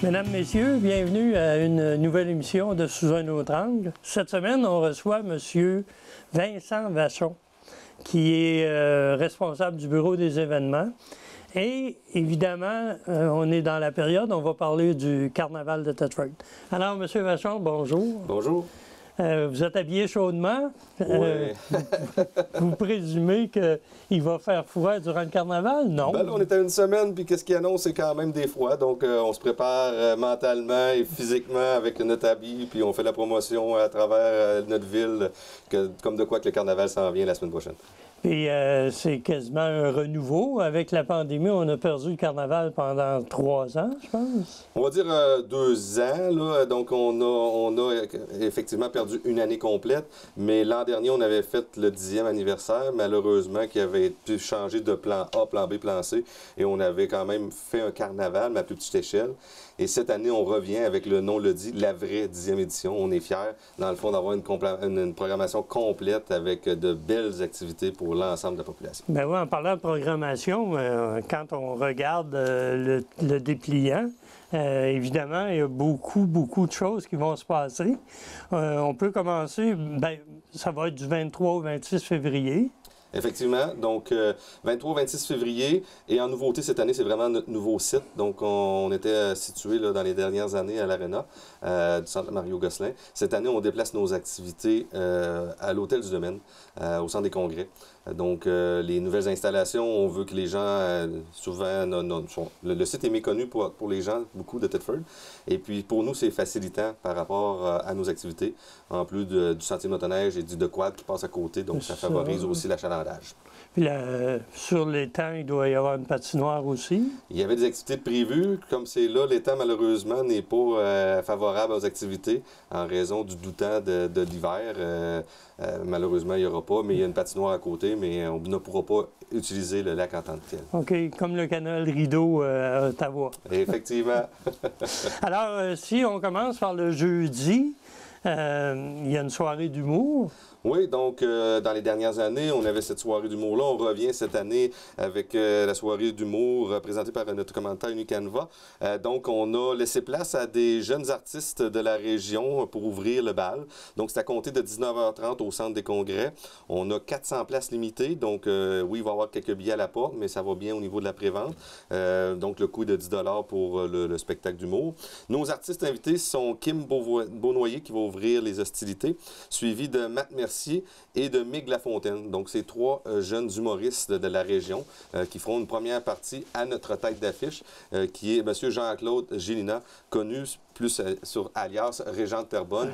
Mesdames, Messieurs, bienvenue à une nouvelle émission de Sous un autre angle. Cette semaine, on reçoit M. Vincent Vachon, qui est responsable du bureau des événements. Et évidemment, on est dans la période, on va parler du carnaval de Thetford. Alors, M. Vachon, bonjour. Bonjour. Vous êtes habillé chaudement. Oui. Vous présumez qu'il va faire froid durant le carnaval? Non. Ben là, on est à une semaine, puis qu'est-ce qui annonce, c'est quand même des froids. Donc, on se prépare mentalement et physiquement avec notre habit, puis on fait la promotion à travers notre ville, comme de quoi que le carnaval s'en vient la semaine prochaine. Et c'est quasiment un renouveau. Avec la pandémie, on a perdu le carnaval pendant 3 ans, je pense. On va dire 2 ans, là. Donc on a effectivement perdu une année complète, mais l'an dernier, on avait fait le 10e anniversaire, malheureusement, qui avait pu changer de plan A, plan B, plan C, et on avait quand même fait un carnaval, mais à plus petite échelle. Et cette année, on revient avec le nom le dit, la vraie 10e édition. On est fiers, dans le fond, d'avoir une programmation complète avec de belles activités pour l'ensemble de la population. Bien oui, en parlant de programmation, quand on regarde le dépliant, évidemment, il y a beaucoup de choses qui vont se passer. On peut commencer, bien, ça va être du 23 au 26 février. Effectivement. Donc, 23-26 février. Et en nouveauté, cette année, c'est vraiment notre nouveau site. Donc, on était situé là, dans les dernières années à l'Arena du Centre Mario Gosselin. Cette année, on déplace nos activités à l'Hôtel du Domaine, au Centre des Congrès. Donc, les nouvelles installations, on veut que les gens, souvent, le site est méconnu pour les gens, beaucoup de Thetford. Et puis, pour nous, c'est facilitant par rapport à nos activités, en plus du sentier de motoneige et du quad qui passe à côté. Donc, ça favorise aussi l'achalandage. Puis sur l'étang, il doit y avoir une patinoire aussi. Il y avait des activités prévues. Comme c'est là, l'étang, malheureusement, n'est pas favorable aux activités en raison du doux temps de l'hiver. Malheureusement, il n'y aura pas, mais il y a une patinoire à côté, mais on ne pourra pas utiliser le lac en tant que tel. OK, comme le canal Rideau à Ottawa. Effectivement. Alors, si on commence par le jeudi, il y a une soirée d'humour. Oui, donc dans les dernières années, on avait cette soirée d'humour-là. On revient cette année avec la soirée d'humour présentée par notre commanditaire Unicanva. Donc, on a laissé place à des jeunes artistes de la région pour ouvrir le bal. Donc, c'est à compter de 19h30 au Centre des Congrès. On a 400 places limitées. Donc, oui, il va y avoir quelques billets à la porte, mais ça va bien au niveau de la prévente. Donc, le coût est de 10 $ pour le spectacle d'humour. Nos artistes invités sont Kim Beaunoyer qui va ouvrir les hostilités, suivi de Matt Mercier et de Mig Lafontaine. Donc, c'est 3 jeunes humoristes de la région qui feront une première partie à notre tête d'affiche, qui est M. Jean-Claude Gélina, connu plus sur alias Régent de Terrebonne,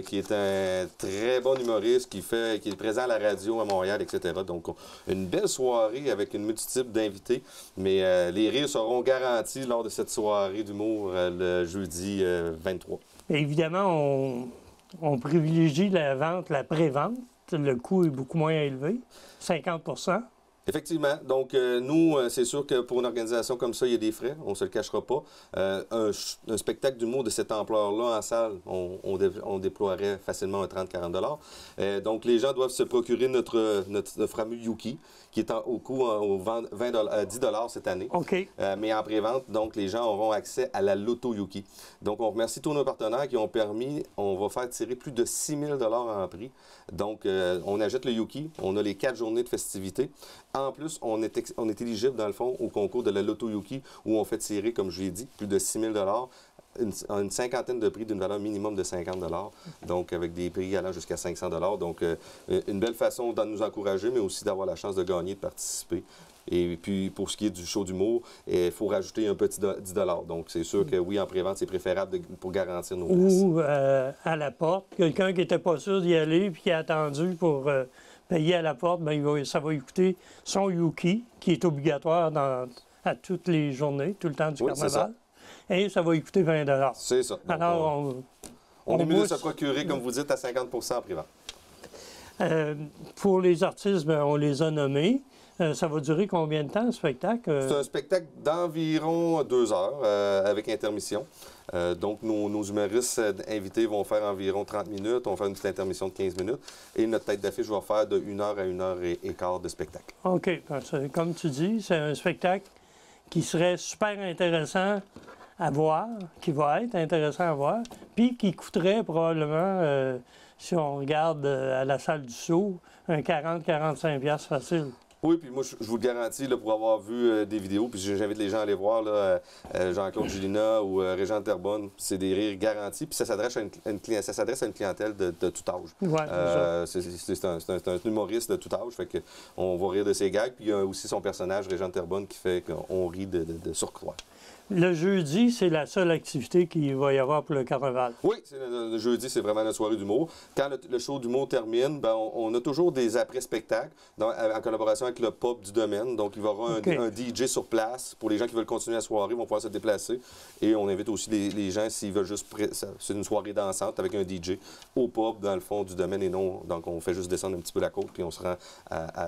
qui est un très bon humoriste, qui est présent à la radio à Montréal, etc. Donc, une belle soirée avec une multitude d'invités, mais les rires seront garantis lors de cette soirée d'humour le jeudi 23. Et évidemment, on privilégie la vente, la pré-vente. Le coût est beaucoup moins élevé, 50 %. Effectivement. Donc, nous, c'est sûr que pour une organisation comme ça, il y a des frais, on ne se le cachera pas. Un spectacle d'humour de cette ampleur-là en salle, on déploierait facilement un 30-40 $. Donc, les gens doivent se procurer notre fameux Yuki, qui est au coût au 10 $ cette année. OK. Mais en pré-vente, donc, les gens auront accès à la Loto Yuki. Donc, on remercie tous nos partenaires qui ont permis, on va faire tirer plus de 6 000 $ en prix. Donc, on achète le Yuki, on a les 4 journées de festivités. En plus, on est éligible, dans le fond, au concours de la Loto Yuki, où on fait tirer, comme je l'ai dit, plus de 6 000 $, une cinquantaine de prix d'une valeur minimum de 50 $, donc avec des prix allant jusqu'à 500 $. Donc, une belle façon de nous encourager, mais aussi d'avoir la chance de gagner, de participer. Et puis, pour ce qui est du show d'humour, il faut rajouter un petit 10 $. Donc, c'est sûr que oui, en pré-vente, c'est préférable pour garantir nos places. Ou à la porte, quelqu'un qui n'était pas sûr d'y aller puis qui a attendu pour payer à la porte, bien, ça va lui coûter son Yuki, qui est obligatoire à toutes les journées, tout le temps du carnaval. Et ça va lui coûter 20 $. C'est ça. Donc, alors, on est mieux de se procurer, comme vous dites, à 50 % en pré-vente. Pour les artistes, bien, on les a nommés. Ça va durer combien de temps, le spectacle? C'est un spectacle d'environ 2 heures avec intermission. Donc, nos humoristes invités vont faire environ 30 minutes. On va faire une petite intermission de 15 minutes. Et notre tête d'affiche va faire de 1 heure à 1 heure et quart de spectacle. OK. Parce que, comme tu dis, c'est un spectacle qui serait super intéressant à voir, qui va être intéressant à voir, puis qui coûterait probablement, si on regarde à la salle du Sceau, un 40-45$ facile. Oui, puis moi, je vous le garantis, là, pour avoir vu des vidéos, puis j'invite les gens à aller voir, là, Jean-Claude Gélina ou Régent Terrebonne, c'est des rires garantis, puis ça s'adresse à une clientèle de tout âge. Ouais, c'est un humoriste de tout âge, fait qu'on va rire de ses gags, puis il y a aussi son personnage, Régent Terrebonne, qui fait qu'on rit de surcroît. Le jeudi, c'est la seule activité qu'il va y avoir pour le carnaval. Oui, le jeudi, c'est vraiment notre soirée d'humour. Quand le show d'humour termine, ben, on a toujours des après-spectacles en collaboration avec le pub du domaine. Donc, il va y avoir un DJ sur place. Pour les gens qui veulent continuer la soirée, ils vont pouvoir se déplacer. Et on invite aussi les gens, s'ils veulent juste... C'est une soirée dansante avec un DJ au pub, dans le fond du domaine. Et non, donc on fait juste descendre un petit peu la côte, puis on se rend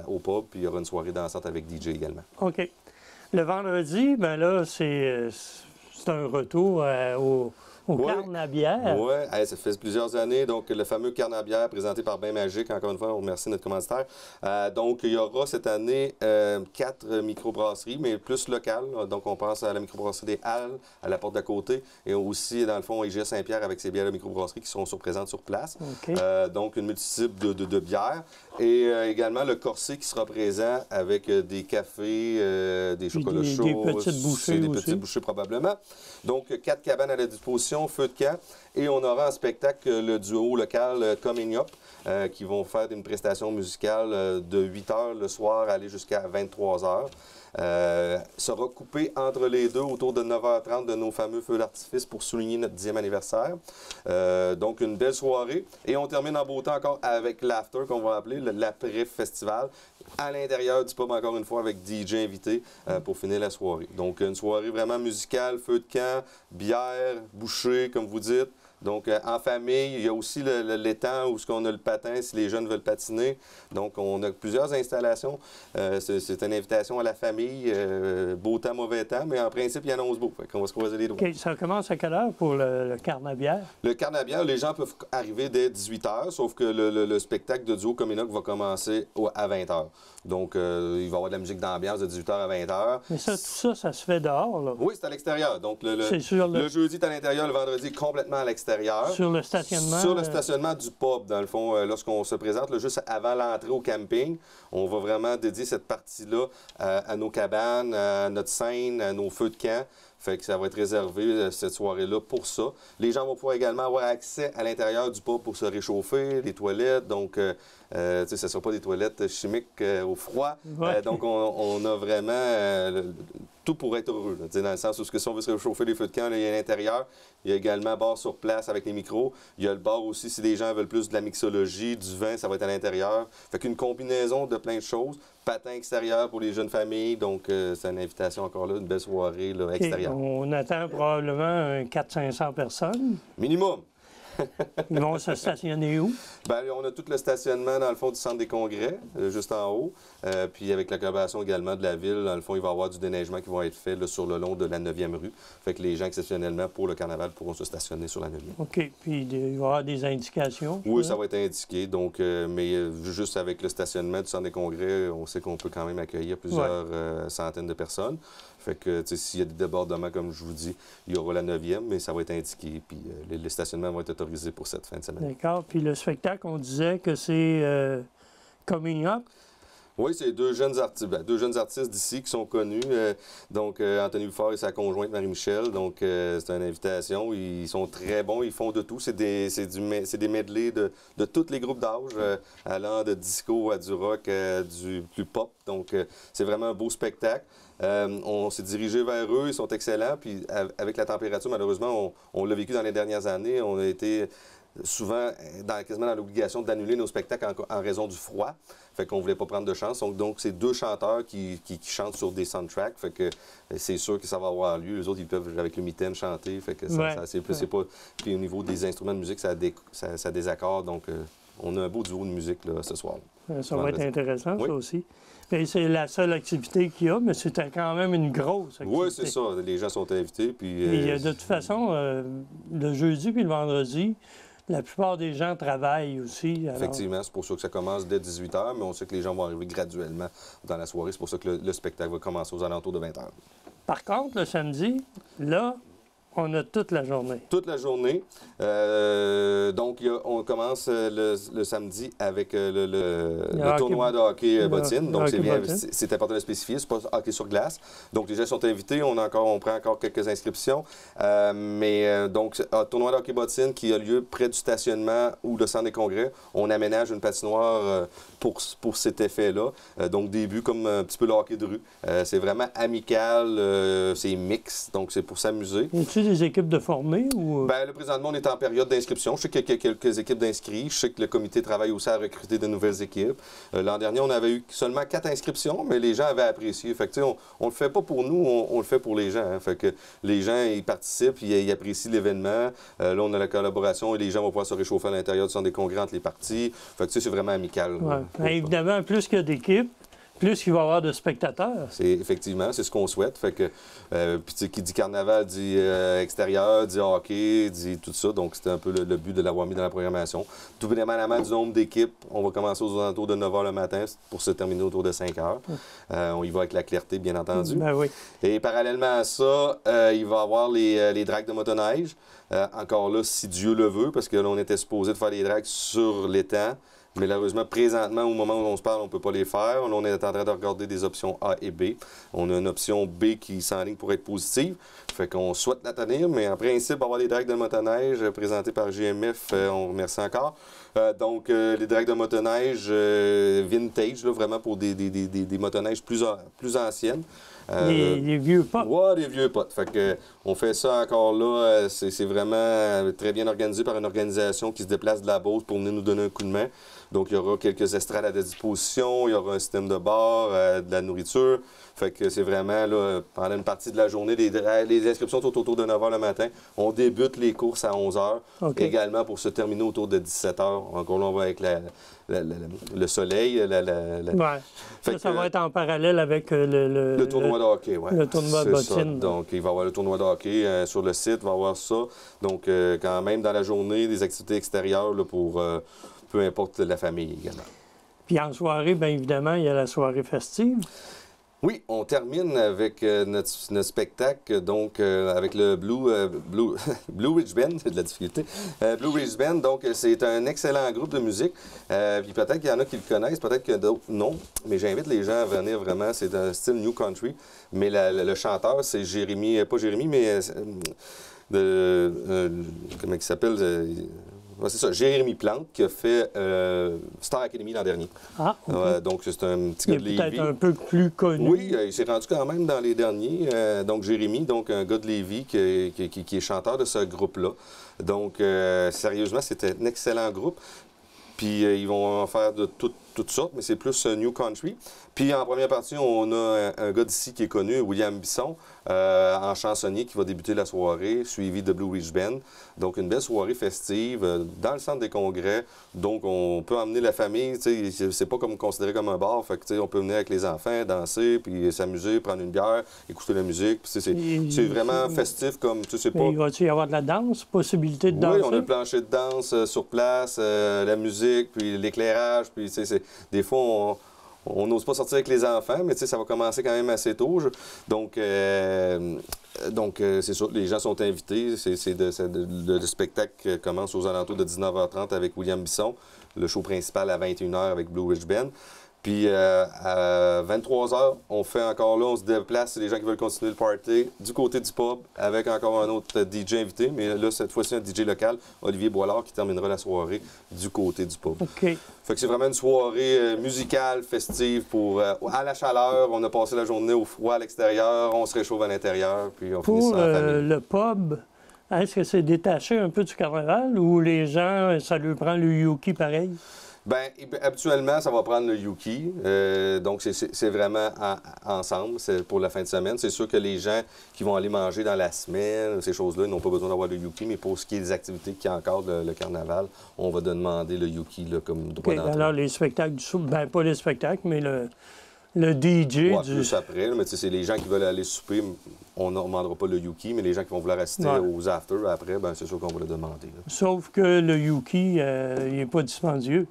au pub. Puis il y aura une soirée dansante avec DJ également. OK. Le vendredi, ben là, c'est un retour au carne à bière. Oui, ça fait plusieurs années. Donc, le fameux carne à bière présenté par Bain Magique. Encore une fois, on remercie notre commanditaire. Donc, il y aura cette année 4 microbrasseries, mais plus locales. Donc, on pense à la microbrasserie des Halles, à la porte d'à côté, et aussi, dans le fond, IGA Saint-Pierre avec ses bières de microbrasserie qui seront présentes sur place. Okay. Donc, une multitude de bières. Et également le corset qui sera présent avec des cafés, des chocolats chauds. Des petites bouchées des aussi. petites bouchées probablement. Donc, 4 cabanes à la disposition, feu de camp. Et on aura en spectacle le duo local Coming Up qui vont faire une prestation musicale de 8 h le soir à aller jusqu'à 23 h. Sera coupé entre les deux autour de 9h30 de nos fameux feux d'artifice pour souligner notre 10e anniversaire. Donc, une belle soirée. Et on termine en beauté encore avec l'after, qu'on va appeler l'après-festival, à l'intérieur du pub, encore une fois, avec DJ invité pour finir la soirée. Donc, une soirée vraiment musicale, feu de camp, bière, bouchée, comme vous dites. Donc, en famille, il y a aussi l'étang où on a le patin si les jeunes veulent patiner. Donc, on a plusieurs installations. C'est une invitation à la famille, beau temps, mauvais temps, mais en principe, il annonce beau. Fait qu'on va se croiser les doigts. OK. Ça commence à quelle heure pour le carne à bière? Le carne à bière, les gens peuvent arriver dès 18 h, sauf que le spectacle de duo Cominoc va commencer à 20 h. Donc, il va y avoir de la musique d'ambiance de 18 h à 20 h. Mais ça, tout ça, ça se fait dehors, là? Oui, c'est à l'extérieur. Donc, le jeudi est à l'intérieur, le vendredi complètement à l'extérieur. Sur le stationnement? Sur le stationnement du pub, dans le fond. Lorsqu'on se présente, là, juste avant l'entrée au camping, on va vraiment dédier cette partie-là à nos cabanes, à notre scène, à nos feux de camp. Fait que ça va être réservé, cette soirée-là, pour ça. Les gens vont pouvoir également avoir accès à l'intérieur du pub pour se réchauffer, les toilettes. Donc, ce ne sera pas des toilettes chimiques au froid. Ouais. Donc, on a vraiment tout pour être heureux. Là, dans le sens où si on veut se réchauffer les feux de camp, là, il y a l'intérieur. Il y a également bar sur place avec les micros. Il y a le bar aussi si les gens veulent plus de la mixologie, du vin, ça va être à l'intérieur. Fait qu'une combinaison de plein de choses. Patin extérieur pour les jeunes familles. Donc, c'est une invitation encore là, une belle soirée là, extérieure. On attend probablement 400-500 personnes. Minimum. Ils vont se stationner où? Bien, on a tout le stationnement dans le fond du centre des congrès, juste en haut. Puis avec la collaboration également de la ville, dans le fond, il va y avoir du déneigement qui va être fait là, sur le long de la 9e rue. Fait que les gens, exceptionnellement, pour le carnaval, pourront se stationner sur la 9e. OK. Puis il va y avoir des indications? Oui, ça va être indiqué. Donc, mais juste avec le stationnement du centre des congrès, on sait qu'on peut quand même accueillir plusieurs centaines de personnes. Fait que, s'il y a des débordements, comme je vous dis, il y aura la 9e, mais ça va être indiqué. Puis les stationnements vont être autorisés pour cette fin de semaine. D'accord. Puis le spectacle, on disait que c'est Coming Up. Oui, c'est deux jeunes artistes d'ici qui sont connus. Donc, Anthony Bouffard et sa conjointe Marie-Michel. Donc, c'est une invitation. Ils sont très bons. Ils font de tout. C'est des medleys de tous les groupes d'âge, allant de disco à du rock, à du plus pop. Donc, c'est vraiment un beau spectacle. On s'est dirigé vers eux. Ils sont excellents. Puis, avec la température, malheureusement, on l'a vécu dans les dernières années. On a été souvent quasiment dans l'obligation d'annuler nos spectacles en raison du froid. Fait qu'on ne voulait pas prendre de chance. Donc c'est deux chanteurs qui chantent sur des soundtracks. Fait que c'est sûr que ça va avoir lieu. Les autres, ils peuvent, avec le mitaine, chanter. Fait que c'est pas... Puis au niveau des instruments de musique, ça désaccorde. Donc on a un beau duo de musique là, ce soir. Ça va être intéressant, ça aussi. C'est la seule activité qu'il y a, mais c'était quand même une grosse activité. Oui, c'est ça. Les gens sont invités. Puis, et de toute façon, le jeudi puis le vendredi, la plupart des gens travaillent aussi. Alors... Effectivement, c'est pour ça que ça commence dès 18 h, mais on sait que les gens vont arriver graduellement dans la soirée. C'est pour ça que le spectacle va commencer aux alentours de 20 h. Par contre, le samedi, là, On a toute la journée. Toute la journée. Donc, on commence le samedi avec le tournoi de hockey bottine. Donc, c'est important de le spécifier. C'est pas hockey sur glace. Donc, les gens sont invités. On prend encore quelques inscriptions. Donc, tournoi de hockey bottine qui a lieu près du stationnement ou le centre des congrès. On aménage une patinoire pour cet effet-là. Donc, début comme un petit peu le hockey de rue. C'est vraiment amical. C'est mix. Donc, c'est pour s'amuser. Y a-t-il des équipes de formés ou... Bien, là, présentement, on est en période d'inscription. Je sais qu'il y a quelques équipes d'inscrits. Je sais que le comité travaille aussi à recruter de nouvelles équipes. L'an dernier, on avait eu seulement 4 inscriptions, mais les gens avaient apprécié. Fait que, on ne le fait pas pour nous, on le fait pour les gens. Hein. Fait que les gens, ils participent, ils apprécient l'événement. Là, on a la collaboration et les gens vont pouvoir se réchauffer à l'intérieur du centre des congrès entre les parties. Fait que, c'est vraiment amical. Ouais. Évidemment, plus qu'il y a d'équipes, plus il va y avoir de spectateurs. Effectivement, c'est ce qu'on souhaite. Fait que, puis qui dit carnaval dit extérieur, dit hockey, dit tout ça. Donc, c'était un peu le but de l'avoir mis dans la programmation. Tout dépendamment du nombre d'équipes, on va commencer aux alentours de 9 h le matin pour se terminer autour de 5 h. On y va avec la clarté, bien entendu. Ben oui. Et parallèlement à ça, il va y avoir les dragues de motoneige. Encore là, si Dieu le veut, parce que là, on était supposé de faire les dragues sur l'étang. Malheureusement, présentement, au moment où on se parle, on ne peut pas les faire. On est en train de regarder des options A et B. On a une option B qui s'enligne pour être positive. Fait qu'on souhaite la tenir, mais en principe, avoir des dragues de motoneige présentées par GMF, on remercie encore. Donc, les dragues de motoneige vintage, là, vraiment pour des motoneiges plus anciennes. Les vieux potes. Oui, les vieux potes. Fait que, on fait ça encore là. C'est vraiment très bien organisé par une organisation qui se déplace de la Beauce pour venir nous donner un coup de main. Donc, il y aura quelques estrades à disposition, il y aura un système de bar, de la nourriture. Fait que c'est vraiment, là, pendant une partie de la journée, les inscriptions sont autour de 9 h le matin. On débute les courses à 11 h, également pour se terminer autour de 17 h. Encore là, on va avec le soleil. Ça va être en parallèle avec le tournoi de hockey, oui. Le tournoi de bottine. Donc, il va y avoir le tournoi de hockey sur le site, il va y avoir ça. Donc, quand même, dans la journée, des activités extérieures là, pour peu importe la famille également. Puis en soirée, bien évidemment, il y a la soirée festive. Oui, on termine avec notre spectacle, donc avec le Blue Ridge Band, c'est de la difficulté. Blue Ridge Band, donc c'est un excellent groupe de musique. Puis peut-être qu'il y en a qui le connaissent, peut-être que d'autres non. Mais j'invite les gens à venir vraiment. C'est un style New Country. Mais le chanteur, c'est Jérémy, pas Jérémy, mais comment il s'appelle? C'est ça, Jérémy Plante, qui a fait Star Academy l'an dernier. Ah, donc, c'est un petit gars de Lévis. Peut-être un peu plus connu. Oui, il s'est rendu quand même dans les derniers. Donc, Jérémy, donc un gars de Lévis qui est chanteur de ce groupe-là. Donc, sérieusement, c'était un excellent groupe. Puis, ils vont en faire de toutes sortes, mais c'est plus New Country. Puis, en première partie, on a un gars d'ici qui est connu, William Bisson, en chansonnier, qui va débuter la soirée, suivi de Blue Ridge Band. Donc, une belle soirée festive dans le centre des congrès. Donc, on peut emmener la famille. C'est pas considéré comme un bar. Fait que, on peut venir avec les enfants, danser, puis s'amuser, prendre une bière, écouter la musique. C'est vraiment festif. Comme, pas... Il va-t-il y avoir de la danse, possibilité de danser? Oui, on a le plancher de danse sur place, la musique, puis l'éclairage. Puis, des fois, on n'ose pas sortir avec les enfants, mais ça va commencer quand même assez tôt. Donc, c'est sûr, les gens sont invités. Le spectacle commence aux alentours de 19 h 30 avec William Bisson. Le show principal à 21 h avec Blue Ridge Band. Puis à 23 h, on fait encore là, on se déplace, c'est les gens qui veulent continuer le party du côté du pub avec encore un autre DJ invité, mais là, cette fois-ci, un DJ local, Olivier Boilard, qui terminera la soirée du côté du pub. OK. Fait que c'est vraiment une soirée musicale, festive, à la chaleur. On a passé la journée au froid à l'extérieur, on se réchauffe à l'intérieur, puis on finit ça en famille. Le pub, est-ce que c'est détaché un peu du carnaval ou les gens, ça lui prend le Yuki pareil? Bien, habituellement, ça va prendre le Yuki. Donc, c'est vraiment ensemble. C'est pour la fin de semaine. C'est sûr que les gens qui vont aller manger dans la semaine, ces choses-là, ils n'ont pas besoin d'avoir le Yuki. Mais pour ce qui est des activités qui encadrent le carnaval, on va demander le Yuki là, comme droit d'entrée. Alors, les spectacles du souper, bien pas les spectacles, mais le DJ plus après, mais c'est les gens qui veulent aller souper, on ne demandera pas le Yuki, mais les gens qui vont vouloir assister aux afters après, bien, c'est sûr qu'on va le demander. Là. Sauf que le Yuki, il n'est pas dispendieux.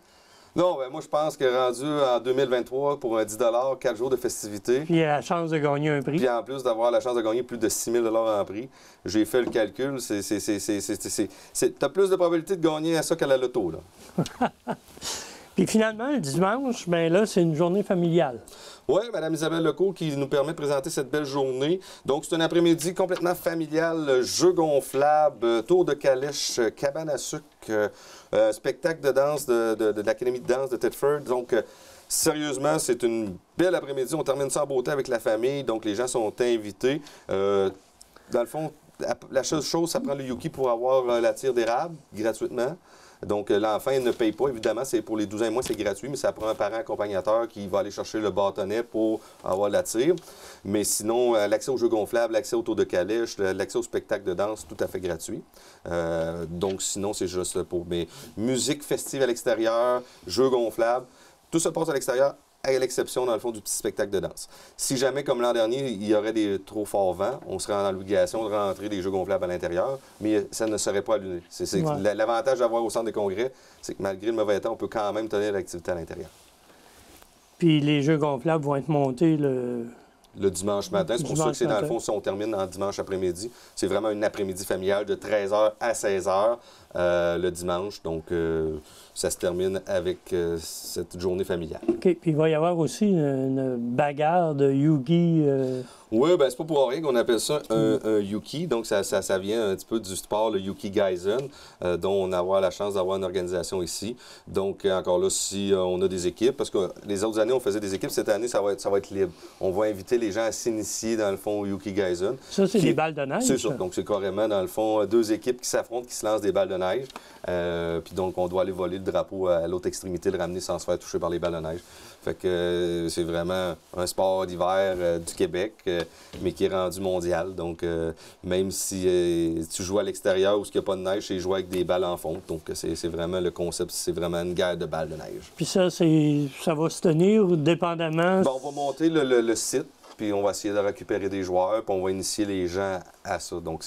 Non, ben, moi, je pense que rendu en 2023, pour un 10 4 jours de festivités, Puis il y a la chance de gagner un prix. puis en plus d'avoir la chance de gagner plus de 6 000 en prix, j'ai fait le calcul, t'as plus de probabilité de gagner à ça qu'à la loto, là. Puis finalement, le dimanche, ben là, c'est une journée familiale. Oui, Mme Isabelle Lecourt qui nous permet de présenter cette belle journée. Donc, c'est un après-midi complètement familial, jeux gonflables, tour de calèche, cabane à sucre, spectacle de danse de l'Académie de danse de Thetford. Donc, sérieusement, c'est une belle après-midi. On termine ça en beauté avec la famille, donc les gens sont invités. Dans le fond, la seule chose, ça prend le Yuki pour avoir la tire d'érable gratuitement. Donc, l'enfant ne paye pas. Évidemment, c'est pour les 12 ans et moins, c'est gratuit, mais ça prend un parent accompagnateur qui va aller chercher le bâtonnet pour avoir la tire. Mais sinon, l'accès aux jeux gonflables, l'accès au tour de calèche, l'accès au spectacle de danse, tout à fait gratuit. Donc, sinon, c'est juste pour mes musique festive à l'extérieur, jeux gonflables. Tout se passe à l'extérieur, à l'exception, dans le fond, du petit spectacle de danse. Si jamais, comme l'an dernier, il y aurait des trop forts vents, on serait en obligation de rentrer des jeux gonflables à l'intérieur, mais ça ne serait pas allumé. Ouais. L'avantage d'avoir au centre des congrès, c'est que malgré le mauvais temps, on peut quand même tenir l'activité à l'intérieur. Puis les jeux gonflables vont être montés Le dimanche matin, c'est pour ça que c'est dans le fond, si on termine en dimanche après-midi, c'est vraiment une après-midi familiale de 13h à 16h le dimanche. Donc, ça se termine avec cette journée familiale. OK. Puis il va y avoir aussi une bagarre de Yugi. Oui, bien, c'est pas pour rien qu'on appelle ça un Yuki. Donc, ça vient un petit peu du sport, le Yuki Gaisen, dont on a la chance d'avoir une organisation ici. Donc, encore là, si on a des équipes, parce que les autres années, on faisait des équipes, cette année, ça va être libre. On va inviter les gens à s'initier, dans le fond, au Yuki Gaisen. Ça, c'est des balles de neige? C'est ça. Donc, c'est carrément, dans le fond, deux équipes qui s'affrontent, qui se lancent des balles de neige. Puis donc, on doit aller voler le drapeau à l'autre extrémité, le ramener sans se faire toucher par les balles de neige. Fait que c'est vraiment un sport d'hiver du Québec, mais qui est rendu mondial. Donc, même si tu joues à l'extérieur ou il n'y a pas de neige, c'est jouer avec des balles en fonte. Donc, c'est vraiment le concept, c'est vraiment une guerre de balles de neige. Puis ça va se tenir dépendamment... Bon, on va monter le site. Puis on va essayer de récupérer des joueurs, puis on va initier les gens à ça. Donc,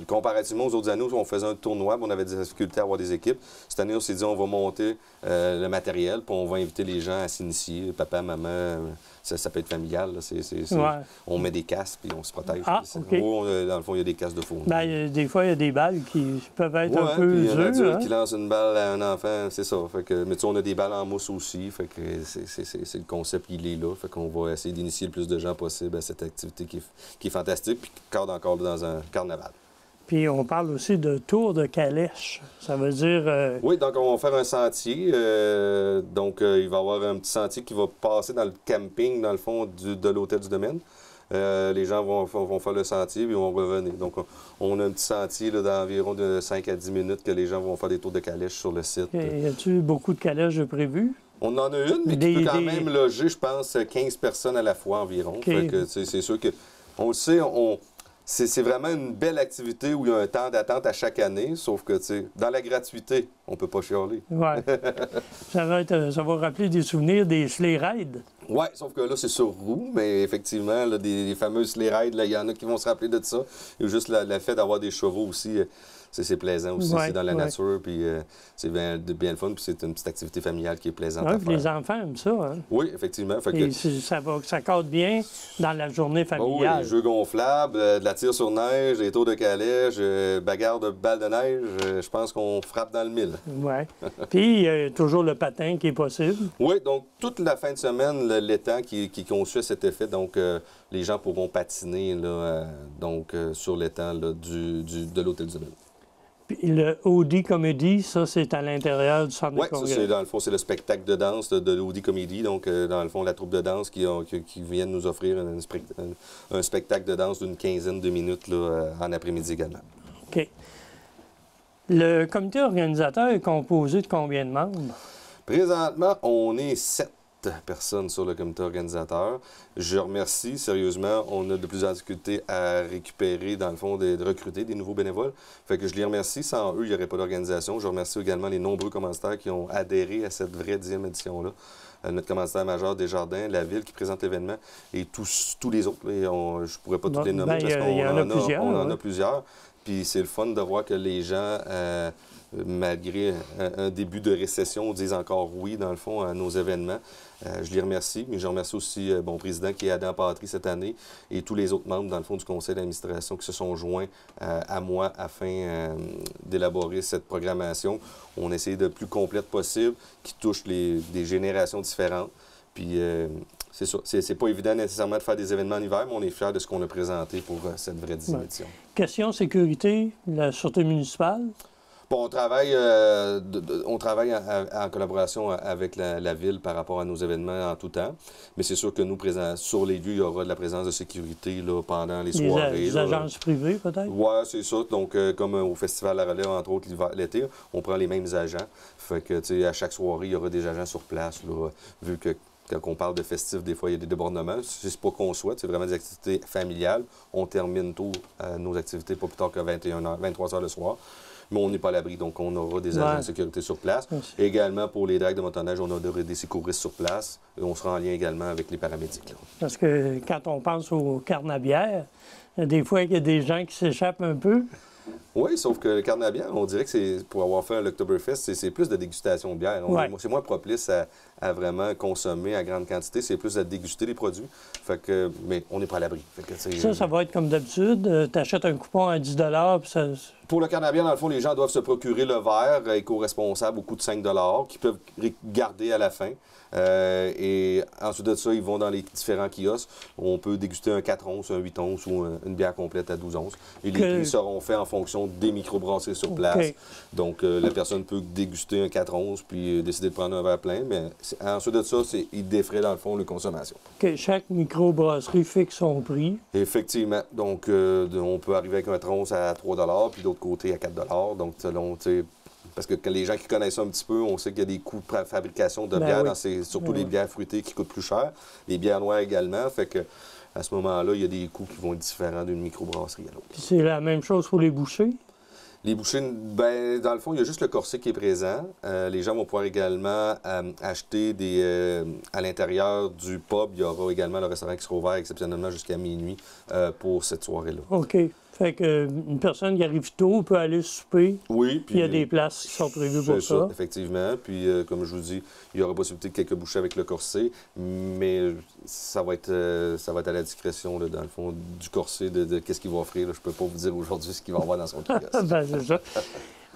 comparativement aux autres années où on faisait un tournoi, puis on avait des difficultés à avoir des équipes, cette année, on s'est dit on va monter le matériel, puis on va inviter les gens à s'initier. Papa, maman, ça peut être familial. Là. On met des casques, puis on se protège. Ah, OK. Dans le fond, il y a des casques de fourni. Bien, des fois, il y a des balles qui peuvent être un peu puis il y a un dures. adulte qui lance une balle à un enfant, c'est ça. Fait que, mais tu sais, on a des balles en mousse aussi, fait que c'est le concept, il est là. Fait qu'on va essayer d'initier le plus de gens possible à cette activité qui est fantastique, puis qui cadre encore dans un carnaval. Puis on parle aussi de tour de calèche. Ça veut dire... Oui, donc on va faire un sentier. Donc il va y avoir un petit sentier qui va passer dans le camping, dans le fond, de l'hôtel du domaine. Les gens vont faire le sentier, puis ils vont revenir. Donc on a un petit sentier d'environ de 5 à 10 minutes que les gens vont faire des tours de calèche sur le site. Y a-t-il beaucoup de calèches de prévues? On en a une, mais qui peut quand même loger, je pense, 15 personnes à la fois environ. Fait que c'est sûr que, on le sait, c'est vraiment une belle activité où il y a un temps d'attente à chaque année, sauf que, tu sais, dans la gratuité, on ne peut pas chialer. Oui. ça va rappeler des souvenirs des sleigh rides. Oui, sauf que là, c'est sur roue, mais effectivement, là, des fameuses sleigh rides, il y en a qui vont se rappeler de ça. Et juste le fait d'avoir des chevaux aussi, c'est plaisant aussi. C'est dans la nature, puis c'est bien le fun, puis c'est une petite activité familiale qui est plaisante à faire. Les enfants aiment ça. Hein? Oui, effectivement. Fait et ça cadre bien dans la journée familiale. Oui, les jeux gonflables, de la tire sur neige, des tours de calèche, bagarre de balles de neige, je pense qu'on frappe dans le mille. Oui. Puis, il y a toujours le patin qui est possible. Oui, donc toute la fin de semaine, l'étang qui est conçu à cet effet, donc les gens pourront patiner là, sur l'étang de l'Hôtel du Domaine. Puis le OD Comedy, ça, c'est à l'intérieur du centre de congrès. Oui, ça, dans le fond, c'est le spectacle de danse de l'OD Comedy. Donc, dans le fond, la troupe de danse qui vient de nous offrir un spectacle de danse d'une quinzaine de minutes là, en après-midi également. OK. Le comité organisateur est composé de combien de membres? Présentement, on est 7 personnes sur le comité organisateur. Je remercie, sérieusement, on a de plus en plus de difficultés à récupérer, dans le fond, de recruter des nouveaux bénévoles. Fait que je les remercie. Sans eux, il n'y aurait pas d'organisation. Je remercie également les nombreux commanditaires qui ont adhéré à cette vraie 10e édition-là. Notre commanditaire majeur Desjardins, la ville qui présente l'événement et tous les autres. Là, je ne pourrais pas tous les nommer parce qu'on en a plusieurs. Puis c'est le fun de voir que les gens, malgré un début de récession, disent encore oui, dans le fond, à nos événements. Je les remercie, mais je remercie aussi mon président qui est Adam Patry cette année et tous les autres membres, dans le fond, du conseil d'administration qui se sont joints à moi afin d'élaborer cette programmation. On essaie de plus complète possible, qui touche des générations différentes. Puis c'est ça. C'est pas évident nécessairement de faire des événements en hiver, mais on est fiers de ce qu'on a présenté pour cette vraie 10e édition. Question sécurité, la sûreté municipale? Bon, on travaille en collaboration avec la Ville par rapport à nos événements en tout temps. Mais c'est sûr que nous, sur les lieux, il y aura de la présence de sécurité là, pendant les soirées. Les agences privées, peut-être? Oui, c'est ça. Donc, comme au Festival La Relève, entre autres, l'été, on prend les mêmes agents. Fait que, tu sais, à chaque soirée, il y aura des agents sur place, là, vu que quand on parle de festifs, des fois, il y a des débordements. C'est pas qu'on souhaite, c'est vraiment des activités familiales. On termine tôt nos activités, pas plus tard que 21h, 23h le soir. Mais on n'est pas à l'abri, donc on aura des agents de sécurité sur place. Également, pour les dragues de motoneige, on a des secouristes sur place. Et on sera en lien également avec les paramédics. Là. Parce que quand on pense aux carnabières, des fois, il y a des gens qui s'échappent un peu. Oui, sauf que le carnabière, on dirait que c'est pour avoir fait l'Oktoberfest, c'est plus de dégustation de bière. C'est moins propice à vraiment consommer à grande quantité, c'est plus à déguster les produits. Fait que, mais on n'est pas à l'abri. Ça va être comme d'habitude. Tu achètes un coupon à 10 puis ça... Pour le carnabière, dans le fond, les gens doivent se procurer le verre éco-responsable au coût de 5 qu'ils peuvent garder à la fin. Et ensuite de ça, ils vont dans les différents kiosques. On peut déguster un 4 onces, un 8 onces ou une bière complète à 12 onces. Et les prix seront faits en fonction des microbrasseries sur place. Donc, la personne peut déguster un 4 onces puis décider de prendre un verre plein. Mais ensuite de ça, il défraie dans le fond la consommation. Chaque microbrasserie fixe son prix. Effectivement. Donc, on peut arriver avec un 4 onces à 3 puis d'autre côté à 4 Donc, selon, parce que les gens qui connaissent ça un petit peu, on sait qu'il y a des coûts de fabrication de bière, surtout les bières fruitées qui coûtent plus cher, les bières noires également. Fait que à ce moment-là, il y a des coûts qui vont être différents d'une microbrasserie à l'autre. C'est la même chose pour les bouchées? Les bouchées, ben, dans le fond, il y a juste le corset qui est présent. Les gens vont pouvoir également acheter à l'intérieur du pub. Il y aura également le restaurant qui sera ouvert exceptionnellement jusqu'à minuit pour cette soirée-là. OK. Fait qu'une personne qui arrive tôt peut aller souper. Oui. Puis il y a des places qui sont prévues pour ça. Effectivement. Puis, comme je vous dis, il y aura possibilité de quelques bouchées avec le corset, mais ça va être à la discrétion, là, dans le fond, du corset, de qu'est-ce qu'il va offrir. Là. Je ne peux pas vous dire aujourd'hui ce qu'il va avoir dans son kiosque. Ben, c'est ça.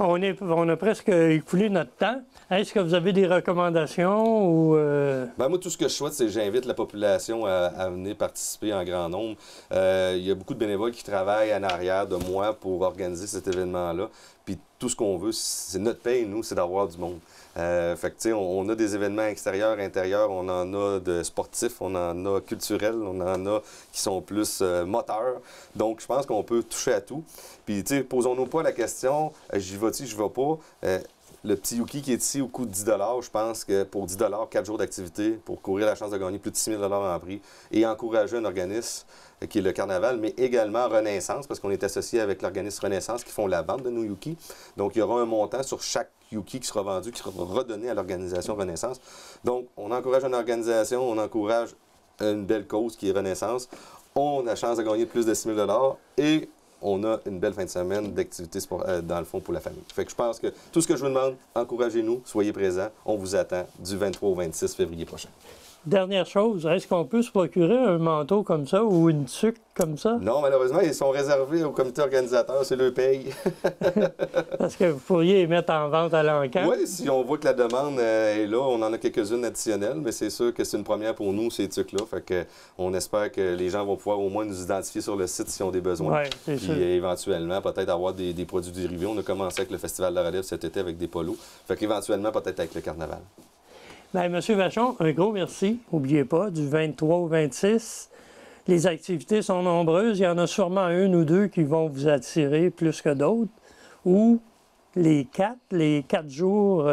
On a presque écoulé notre temps. Est-ce que vous avez des recommandations ou... Ben, moi, tout ce que je souhaite, c'est que j'invite la population à venir participer en grand nombre. Il y a beaucoup de bénévoles qui travaillent en arrière de moi pour organiser cet événement-là. Puis tout ce qu'on veut, c'est notre paye, nous, c'est d'avoir du monde. Fait que, tu sais, on a des événements extérieurs, intérieurs, on en a de sportifs, on en a culturels, on en a qui sont plus moteurs. Donc, je pense qu'on peut toucher à tout. Puis, tu sais, posons-nous pas la question, j'y vais-tu, j'y vais pas. Le petit Yuki qui est ici au coût de 10 je pense que pour 10 4 jours d'activité, pour courir la chance de gagner plus de 6 000 en prix et encourager un organisme qui est le Carnaval, mais également Renaissance, parce qu'on est associé avec l'organisme Renaissance qui font la vente de nos Yuki. Donc, il y aura un montant sur chaque Yuki qui sera vendu, qui sera redonné à l'organisation Renaissance. Donc, on encourage une organisation, on encourage une belle cause qui est Renaissance. On a la chance de gagner plus de 6 000 et on a une belle fin de semaine d'activités dans le fond pour la famille. Fait que je pense que tout ce que je vous demande, encouragez-nous, soyez présents. On vous attend du 23 au 26 février prochain. Dernière chose, est-ce qu'on peut se procurer un manteau comme ça ou une tuque comme ça? Non, malheureusement, ils sont réservés au comité organisateur, c'est le paye. Parce que vous pourriez les mettre en vente à l'encan. Oui, si on voit que la demande est là, on en a quelques-unes additionnelles, mais c'est sûr que c'est une première pour nous, ces tuques-là. Fait que on espère que les gens vont pouvoir au moins nous identifier sur le site s'ils ont des besoins. Oui, c'est sûr. Puis éventuellement, peut-être avoir des produits dérivés. On a commencé avec le Festival de la Relève cet été avec des polos. Fait qu'éventuellement, peut-être avec le Carnaval. Bien, M. Vachon, un gros merci. N'oubliez pas, du 23 au 26, les activités sont nombreuses. Il y en a sûrement une ou deux qui vont vous attirer plus que d'autres. Ou les quatre jours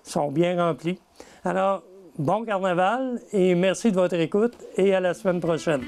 sont bien remplis. Alors, bon carnaval et merci de votre écoute et à la semaine prochaine.